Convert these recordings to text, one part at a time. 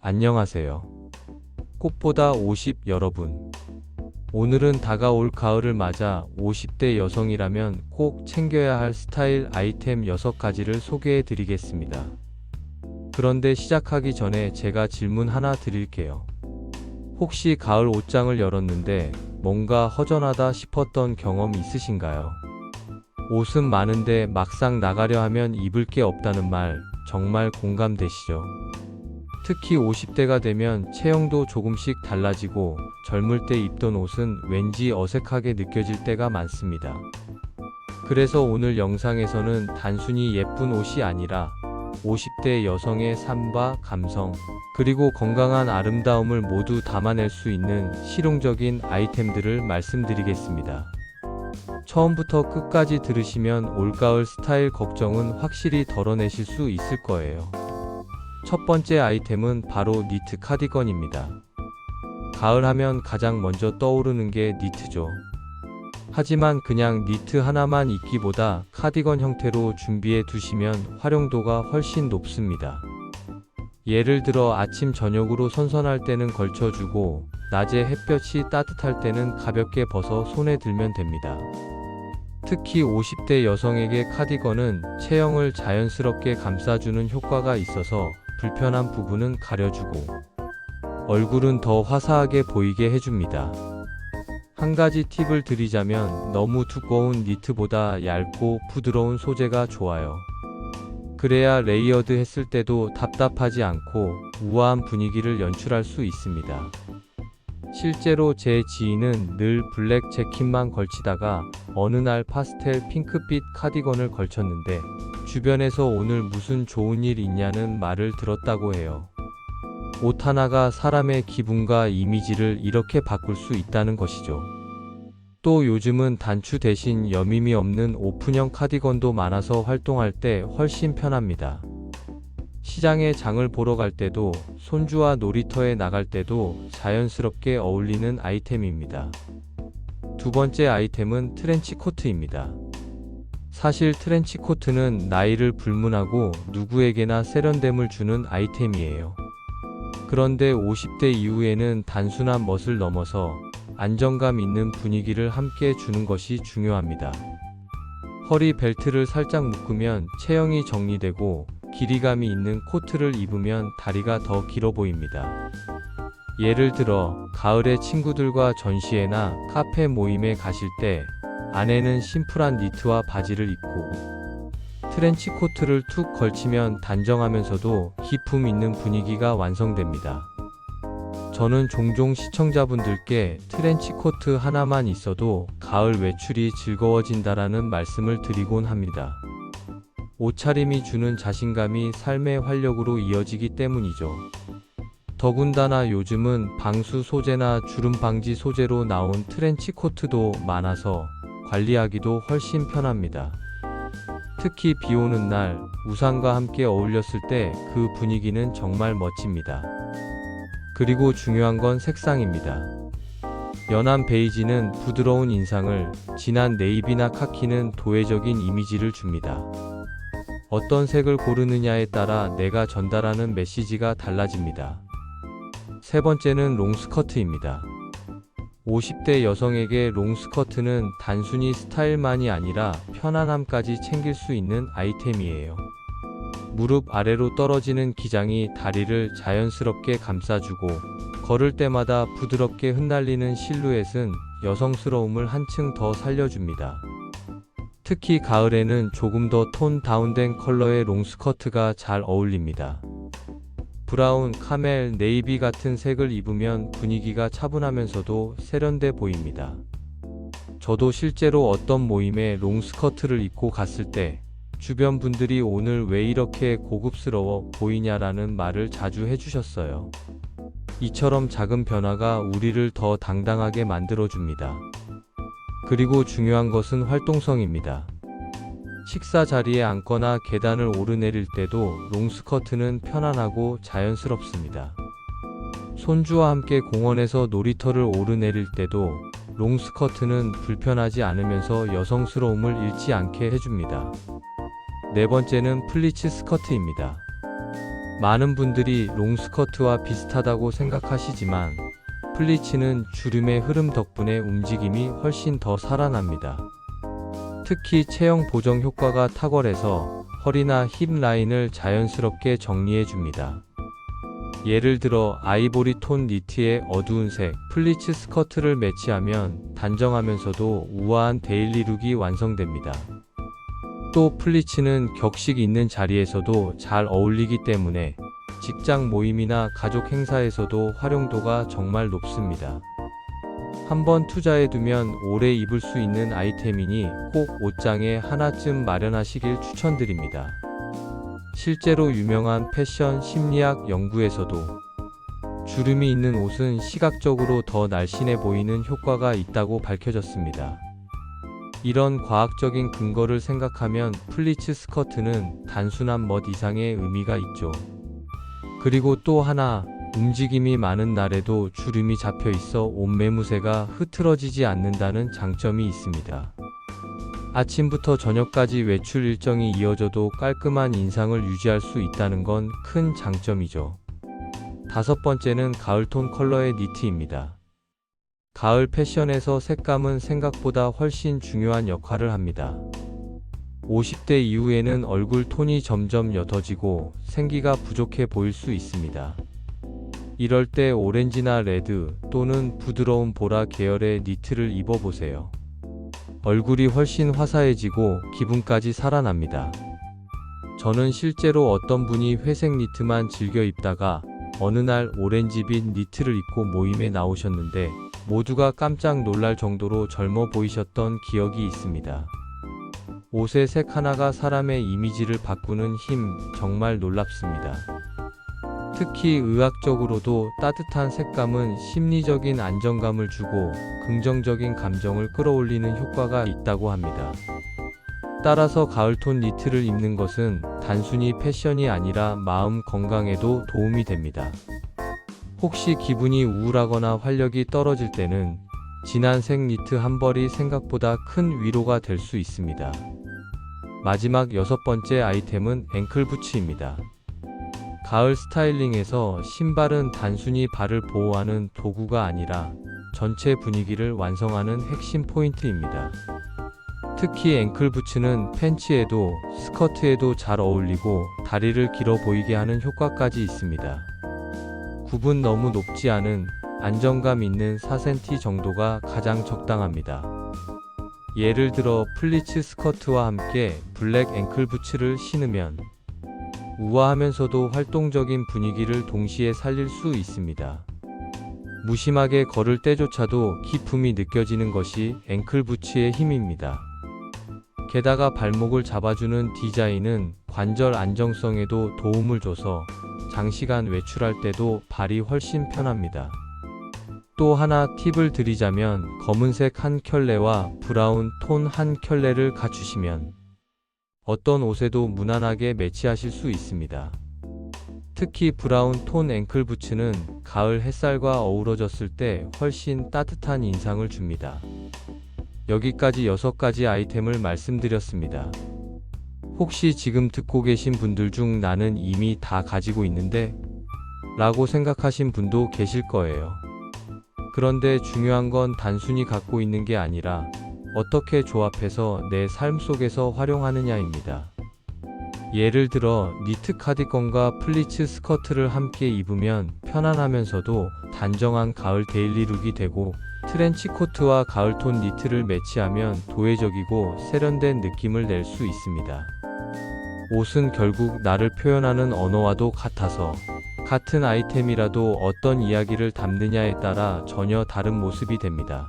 안녕하세요. 꽃보다 50 여러분. 오늘은 다가올 가을을 맞아 50대 여성이라면 꼭 챙겨야 할 스타일 아이템 6가지를 소개해 드리겠습니다. 그런데 시작하기 전에 제가 질문 하나 드릴게요. 혹시 가을 옷장을 열었는데 뭔가 허전하다 싶었던 경험 있으신가요? 옷은 많은데 막상 나가려 하면 입을 게 없다는 말 정말 공감되시죠? 특히 50대가 되면 체형도 조금씩 달라지고 젊을 때 입던 옷은 왠지 어색하게 느껴질 때가 많습니다. 그래서 오늘 영상에서는 단순히 예쁜 옷이 아니라 50대 여성의 삶과 감성, 그리고 건강한 아름다움을 모두 담아낼 수 있는 실용적인 아이템들을 말씀드리겠습니다. 처음부터 끝까지 들으시면 올가을 스타일 걱정은 확실히 덜어내실 수 있을 거예요. 첫 번째 아이템은 바로 니트 카디건입니다. 가을 하면 가장 먼저 떠오르는 게 니트죠. 하지만 그냥 니트 하나만 입기보다 카디건 형태로 준비해 두시면 활용도가 훨씬 높습니다. 예를 들어 아침 저녁으로 선선할 때는 걸쳐주고 낮에 햇볕이 따뜻할 때는 가볍게 벗어 손에 들면 됩니다. 특히 50대 여성에게 카디건은 체형을 자연스럽게 감싸주는 효과가 있어서 불편한 부분은 가려주고 얼굴은 더 화사하게 보이게 해줍니다. 한 가지 팁을 드리자면 너무 두꺼운 니트보다 얇고 부드러운 소재가 좋아요. 그래야 레이어드 했을 때도 답답하지 않고 우아한 분위기를 연출할 수 있습니다. 실제로 제 지인은 늘 블랙 재킷만 걸치다가 어느 날 파스텔 핑크빛 카디건을 걸쳤는데 주변에서 오늘 무슨 좋은 일 있냐는 말을 들었다고 해요. 옷 하나가 사람의 기분과 이미지를 이렇게 바꿀 수 있다는 것이죠. 또 요즘은 단추 대신 여밈이 없는 오픈형 카디건도 많아서 활동할 때 훨씬 편합니다. 시장에 장을 보러 갈 때도 손주와 놀이터에 나갈 때도 자연스럽게 어울리는 아이템입니다. 두 번째 아이템은 트렌치 코트입니다. 사실 트렌치 코트는 나이를 불문하고 누구에게나 세련됨을 주는 아이템이에요. 그런데 50대 이후에는 단순한 멋을 넘어서 안정감 있는 분위기를 함께 주는 것이 중요합니다. 허리 벨트를 살짝 묶으면 체형이 정리되고 길이감이 있는 코트를 입으면 다리가 더 길어 보입니다. 예를 들어 가을에 친구들과 전시회나 카페 모임에 가실 때 안에는 심플한 니트와 바지를 입고 트렌치 코트를 툭 걸치면 단정하면서도 기품 있는 분위기가 완성됩니다. 저는 종종 시청자분들께 트렌치 코트 하나만 있어도 가을 외출이 즐거워진다라는 말씀을 드리곤 합니다. 옷차림이 주는 자신감이 삶의 활력으로 이어지기 때문이죠. 더군다나 요즘은 방수 소재나 주름 방지 소재로 나온 트렌치 코트도 많아서 관리하기도 훨씬 편합니다. 특히 비 오는 날 우산과 함께 어울렸을 때 그 분위기는 정말 멋집니다. 그리고 중요한 건 색상입니다. 연한 베이지는 부드러운 인상을, 진한 네이비나 카키는 도회적인 이미지를 줍니다. 어떤 색을 고르느냐에 따라 내가 전달하는 메시지가 달라집니다. 세 번째는 롱스커트입니다. 50대 여성에게 롱스커트는 단순히 스타일만이 아니라 편안함까지 챙길 수 있는 아이템이에요. 무릎 아래로 떨어지는 기장이 다리를 자연스럽게 감싸주고 걸을 때마다 부드럽게 흩날리는 실루엣은 여성스러움을 한층 더 살려줍니다. 특히 가을에는 조금 더 톤 다운된 컬러의 롱스커트가 잘 어울립니다. 브라운, 카멜, 네이비 같은 색을 입으면 분위기가 차분하면서도 세련돼 보입니다. 저도 실제로 어떤 모임에 롱스커트를 입고 갔을 때 주변 분들이 오늘 왜 이렇게 고급스러워 보이냐라는 말을 자주 해주셨어요. 이처럼 작은 변화가 우리를 더 당당하게 만들어줍니다. 그리고 중요한 것은 활동성입니다. 식사 자리에 앉거나 계단을 오르내릴 때도 롱스커트는 편안하고 자연스럽습니다. 손주와 함께 공원에서 놀이터를 오르내릴 때도 롱스커트는 불편하지 않으면서 여성스러움을 잃지 않게 해줍니다. 네 번째는 플리츠 스커트입니다. 많은 분들이 롱스커트와 비슷하다고 생각하시지만 플리츠는 주름의 흐름 덕분에 움직임이 훨씬 더 살아납니다. 특히 체형 보정 효과가 탁월해서 허리나 힙 라인을 자연스럽게 정리해 줍니다. 예를 들어 아이보리 톤 니트의 어두운 색 플리츠 스커트를 매치하면 단정하면서도 우아한 데일리 룩이 완성됩니다. 또 플리츠는 격식 있는 자리에서도 잘 어울리기 때문에 직장 모임이나 가족 행사에서도 활용도가 정말 높습니다. 한번 투자해두면 오래 입을 수 있는 아이템이니 꼭 옷장에 하나쯤 마련하시길 추천드립니다. 실제로 유명한 패션 심리학 연구에서도 주름이 있는 옷은 시각적으로 더 날씬해 보이는 효과가 있다고 밝혀졌습니다. 이런 과학적인 근거를 생각하면 플리츠 스커트는 단순한 멋 이상의 의미가 있죠. 그리고 또 하나, 움직임이 많은 날에도 주름이 잡혀 있어 옷 매무새가 흐트러지지 않는다는 장점이 있습니다. 아침부터 저녁까지 외출 일정이 이어져도 깔끔한 인상을 유지할 수 있다는 건 큰 장점이죠. 다섯 번째는 가을톤 컬러의 니트입니다. 가을 패션에서 색감은 생각보다 훨씬 중요한 역할을 합니다. 50대 이후에는 얼굴 톤이 점점 옅어지고 생기가 부족해 보일 수 있습니다. 이럴 때 오렌지나 레드 또는 부드러운 보라 계열의 니트를 입어보세요. 얼굴이 훨씬 화사해지고 기분까지 살아납니다. 저는 실제로 어떤 분이 회색 니트만 즐겨 입다가 어느 날 오렌지빛 니트를 입고 모임에 나오셨는데 모두가 깜짝 놀랄 정도로 젊어 보이셨던 기억이 있습니다. 옷의 색 하나가 사람의 이미지를 바꾸는 힘 정말 놀랍습니다. 특히 의학적으로도 따뜻한 색감은 심리적인 안정감을 주고 긍정적인 감정을 끌어올리는 효과가 있다고 합니다. 따라서 가을톤 니트를 입는 것은 단순히 패션이 아니라 마음 건강에도 도움이 됩니다. 혹시 기분이 우울하거나 활력이 떨어질 때는 진한 색 니트 한 벌이 생각보다 큰 위로가 될 수 있습니다. 마지막 여섯 번째 아이템은 앵클 부츠입니다. 가을 스타일링에서 신발은 단순히 발을 보호하는 도구가 아니라 전체 분위기를 완성하는 핵심 포인트입니다. 특히 앵클 부츠는 팬츠에도 스커트에도 잘 어울리고 다리를 길어 보이게 하는 효과까지 있습니다. 굽은 너무 높지 않은 안정감 있는 4cm 정도가 가장 적당합니다. 예를 들어 플리츠 스커트와 함께 블랙 앵클 부츠를 신으면 우아하면서도 활동적인 분위기를 동시에 살릴 수 있습니다. 무심하게 걸을 때조차도 기품이 느껴지는 것이 앵클 부츠의 힘입니다. 게다가 발목을 잡아주는 디자인은 관절 안정성에도 도움을 줘서 장시간 외출할 때도 발이 훨씬 편합니다. 또 하나 팁을 드리자면 검은색 한 켤레와 브라운 톤 한 켤레를 갖추시면 어떤 옷에도 무난하게 매치하실 수 있습니다. 특히 브라운 톤 앵클 부츠는 가을 햇살과 어우러졌을 때 훨씬 따뜻한 인상을 줍니다. 여기까지 6가지 아이템을 말씀드렸습니다. 혹시 지금 듣고 계신 분들 중 나는 이미 다 가지고 있는데? 라고 생각하신 분도 계실 거예요. 그런데 중요한 건 단순히 갖고 있는 게 아니라 어떻게 조합해서 내 삶 속에서 활용하느냐입니다. 예를 들어 니트 카디건과 플리츠 스커트를 함께 입으면 편안하면서도 단정한 가을 데일리 룩이 되고 트렌치코트와 가을톤 니트를 매치하면 도회적이고 세련된 느낌을 낼 수 있습니다. 옷은 결국 나를 표현하는 언어와도 같아서 같은 아이템이라도 어떤 이야기를 담느냐에 따라 전혀 다른 모습이 됩니다.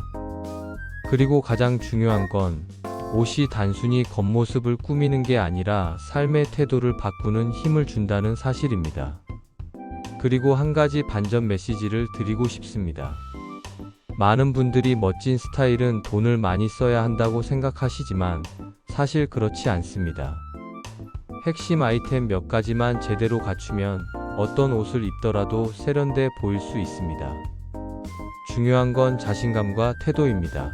그리고 가장 중요한 건 옷이 단순히 겉모습을 꾸미는 게 아니라 삶의 태도를 바꾸는 힘을 준다는 사실입니다. 그리고 한 가지 반전 메시지를 드리고 싶습니다. 많은 분들이 멋진 스타일은 돈을 많이 써야 한다고 생각하시지만 사실 그렇지 않습니다. 핵심 아이템 몇 가지만 제대로 갖추면 어떤 옷을 입더라도 세련돼 보일 수 있습니다. 중요한 건 자신감과 태도입니다.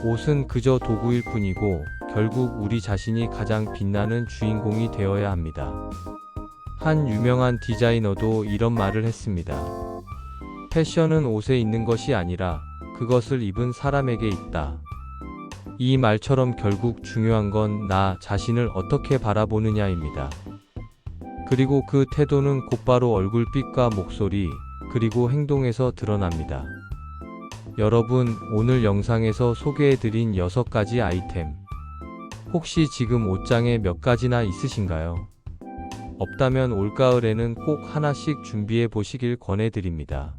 옷은 그저 도구일 뿐이고 결국 우리 자신이 가장 빛나는 주인공이 되어야 합니다. 한 유명한 디자이너도 이런 말을 했습니다. 패션은 옷에 있는 것이 아니라 그것을 입은 사람에게 있다. 이 말처럼 결국 중요한 건 나 자신을 어떻게 바라보느냐입니다. 그리고 그 태도는 곧바로 얼굴빛과 목소리, 그리고 행동에서 드러납니다. 여러분, 오늘 영상에서 소개해드린 6가지 아이템. 혹시 지금 옷장에 몇 가지나 있으신가요? 없다면 올가을에는 꼭 하나씩 준비해 보시길 권해드립니다.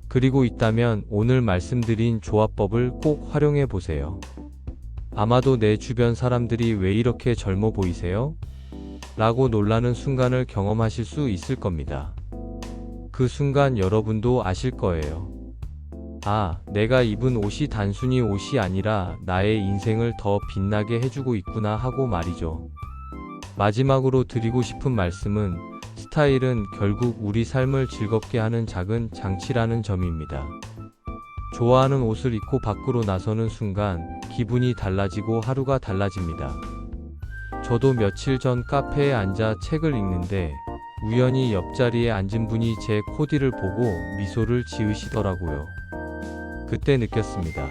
그리고 있다면 오늘 말씀드린 조합법을 꼭 활용해 보세요. 아마도 내 주변 사람들이 왜 이렇게 젊어 보이세요? 라고 놀라는 순간을 경험하실 수 있을 겁니다. 그 순간 여러분도 아실 거예요. 아, 내가 입은 옷이 단순히 옷이 아니라 나의 인생을 더 빛나게 해주고 있구나 하고 말이죠. 마지막으로 드리고 싶은 말씀은 스타일은 결국 우리 삶을 즐겁게 하는 작은 장치라는 점입니다. 좋아하는 옷을 입고 밖으로 나서는 순간 기분이 달라지고 하루가 달라집니다. 저도 며칠 전 카페에 앉아 책을 읽는데 우연히 옆자리에 앉은 분이 제 코디를 보고 미소를 지으시더라고요. 그때 느꼈습니다.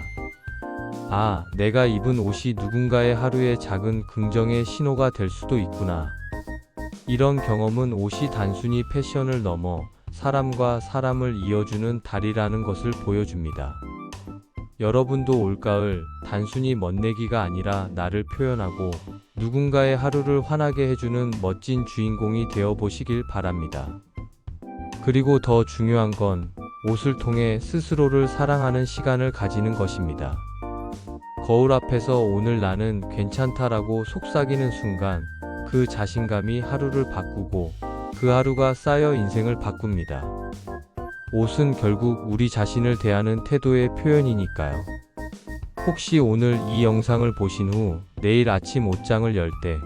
아, 내가 입은 옷이 누군가의 하루의 작은 긍정의 신호가 될 수도 있구나. 이런 경험은 옷이 단순히 패션을 넘어 사람과 사람을 이어주는 다리라는 것을 보여줍니다. 여러분도 올가을 단순히 멋내기가 아니라 나를 표현하고 누군가의 하루를 환하게 해주는 멋진 주인공이 되어 보시길 바랍니다. 그리고 더 중요한 건 옷을 통해 스스로를 사랑하는 시간을 가지는 것입니다. 거울 앞에서 오늘 나는 괜찮다라고 속삭이는 순간 그 자신감이 하루를 바꾸고 그 하루가 쌓여 인생을 바꿉니다. 옷은 결국 우리 자신을 대하는 태도의 표현이니까요. 혹시 오늘 이 영상을 보신 후 내일 아침 옷장을 열 때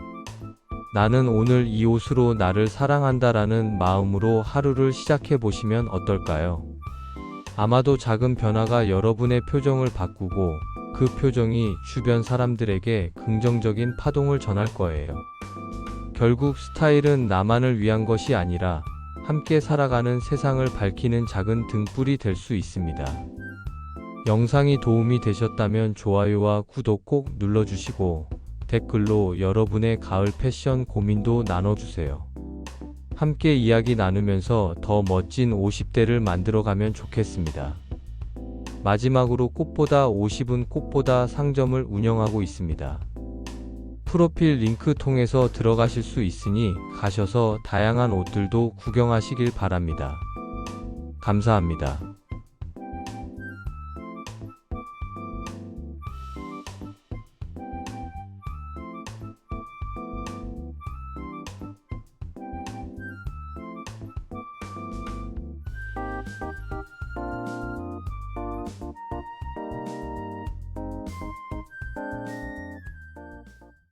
나는 오늘 이 옷으로 나를 사랑한다라는 마음으로 하루를 시작해 보시면 어떨까요? 아마도 작은 변화가 여러분의 표정을 바꾸고 그 표정이 주변 사람들에게 긍정적인 파동을 전할 거예요. 결국 스타일은 나만을 위한 것이 아니라 함께 살아가는 세상을 밝히는 작은 등불이 될 수 있습니다. 영상이 도움이 되셨다면 좋아요와 구독 꼭 눌러주시고 댓글로 여러분의 가을 패션 고민도 나눠주세요. 함께 이야기 나누면서 더 멋진 50대를 만들어가면 좋겠습니다. 마지막으로 꽃보다 50은 꽃보다 상점을 운영하고 있습니다. 프로필 링크 통해서 들어가실 수 있으니 가셔서 다양한 옷들도 구경하시길 바랍니다. 감사합니다.